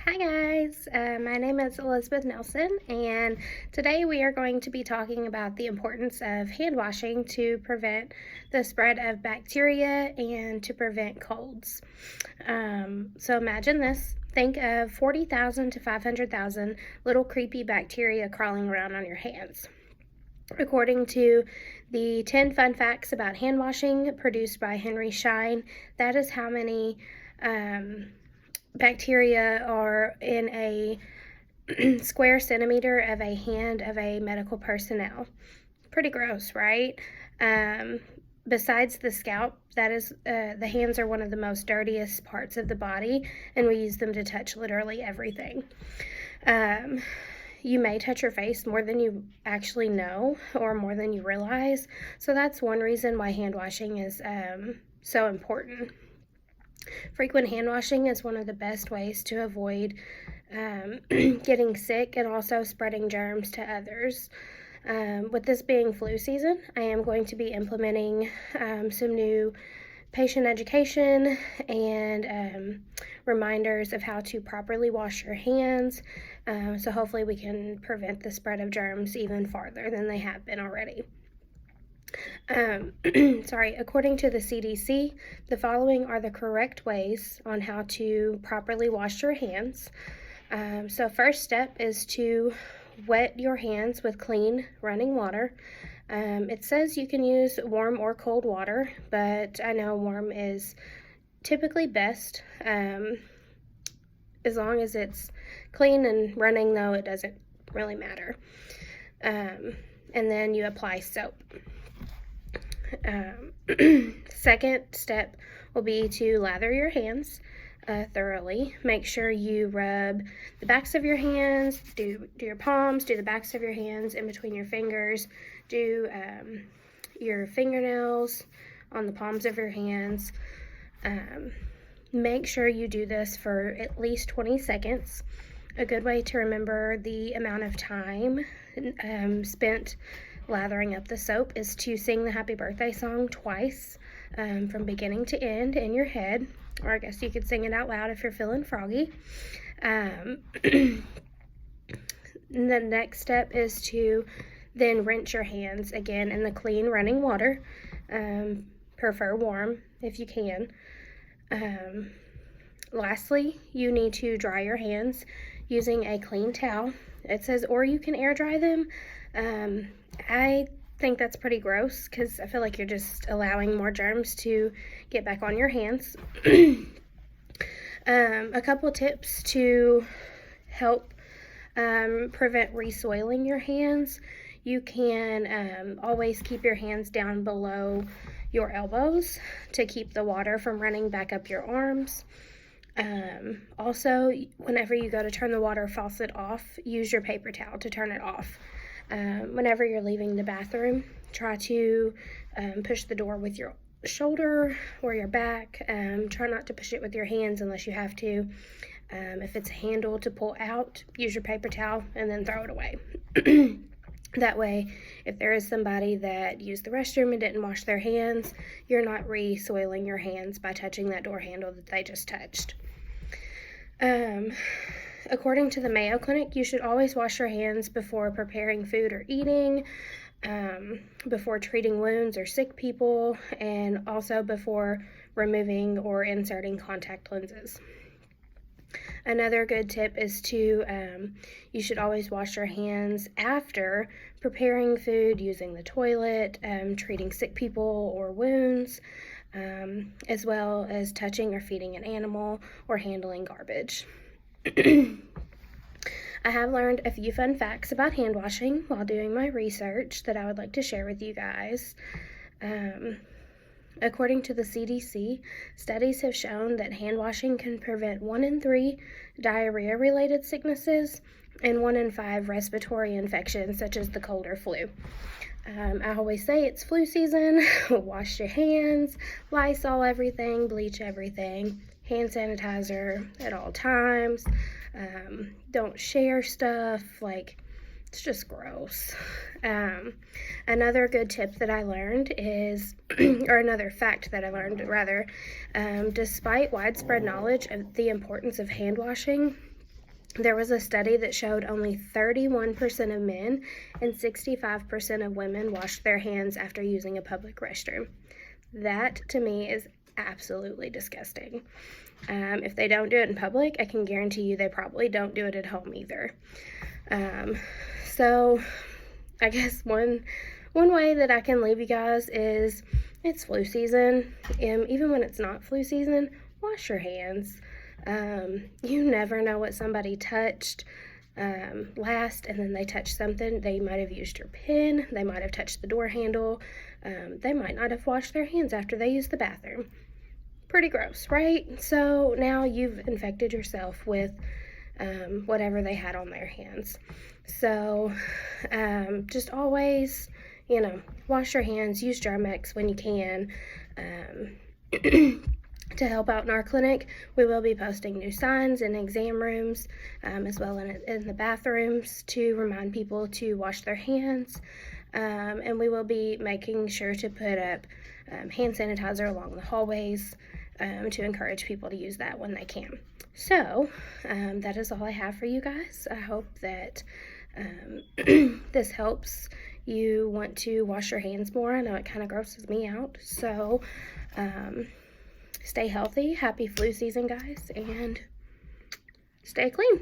Hi guys, my name is Elizabeth Nelson, and today we are going to be talking about the importance of hand washing to prevent the spread of bacteria and to prevent colds. So imagine this. Think of 40,000 to 500,000 little creepy bacteria crawling around on your hands. According to the 10 fun facts about hand washing produced by Henry Schein, that is how many bacteria are in a square centimeter of a hand of a medical personnel. Pretty gross, right? Besides the scalp, that is, the hands are one of the most dirtiest parts of the body, and we use them to touch literally everything. You may touch your face more than you actually know or more than you realize, so that's one reason why hand washing is so important. Frequent hand washing is one of the best ways to avoid getting sick and also spreading germs to others. With this being flu season, I am going to be implementing some new patient education and reminders of how to properly wash your hands. So hopefully we can prevent the spread of germs even farther than they have been already. According to the CDC, the following are the correct ways on how to properly wash your hands. So first step is to wet your hands with clean running water. It says you can use warm or cold water, but I know warm is typically best. As long as it's clean and running, though, it doesn't really matter. And then you apply soap. Second step will be to lather your hands thoroughly. Make sure you rub the backs of your hands, do your palms, do the backs of your hands in between your fingers, do your fingernails on the palms of your hands. Make sure you do this for at least 20 seconds. A good way to remember the amount of time spent lathering up the soap is to sing the happy birthday song twice from beginning to end in your head, or I guess you could sing it out loud if you're feeling froggy. The next step is to then rinse your hands again in the clean running water. Prefer warm if you can. Lastly, you need to dry your hands using a clean towel. It says, or you can air dry them. I think that's pretty gross because I feel like you're just allowing more germs to get back on your hands. A couple tips to help prevent resoiling your hands. You can always keep your hands down below your elbows to keep the water from running back up your arms. Also, whenever you go to turn the water faucet off, use your paper towel to turn it off. Whenever you're leaving the bathroom, try to push the door with your shoulder or your back. Try not to push it with your hands unless you have to. If it's a handle to pull out, use your paper towel and then throw it away. That way, if there is somebody that used the restroom and didn't wash their hands, you're not re-soiling your hands by touching that door handle that they just touched. According to the Mayo Clinic, you should always wash your hands before preparing food or eating, before treating wounds or sick people, and also before removing or inserting contact lenses. Another good tip is to, you should always wash your hands after preparing food, using the toilet, treating sick people or wounds, as well as touching or feeding an animal or handling garbage. I have learned a few fun facts about hand washing while doing my research that I would like to share with you guys. According to the CDC, studies have shown that hand washing can prevent 1 in 3 diarrhea-related sicknesses and 1 in 5 respiratory infections such as the cold or flu. I always say it's flu season. Wash your hands, Lysol everything, bleach everything, hand sanitizer at all times. Don't share stuff, it's just gross. Another good tip that I learned is, or another fact that I learned rather, despite widespread knowledge of the importance of hand washing, There was a study that showed only 31% of men and 65% of women washed their hands after using a public restroom. That, to me, is absolutely disgusting. If they don't do it in public, I can guarantee you they probably don't do it at home either. So I guess one way that I can leave you guys is it's flu season. Even when it's not flu season, wash your hands. You never know what somebody touched last, and then they touched something. They might have used your pen. They might have touched the door handle. They might not have washed their hands after they used the bathroom. Pretty gross, right? So now you've infected yourself with whatever they had on their hands. So just always, wash your hands, use Germ-X when you can. To help out in our clinic, we will be posting new signs in exam rooms, as well in the bathrooms, to remind people to wash their hands. And we will be making sure to put up hand sanitizer along the hallways to encourage people to use that when they can. So that is all I have for you guys. I hope that this helps you want to wash your hands more. I know it kind of grosses me out. So stay healthy. Happy flu season, guys, and stay clean.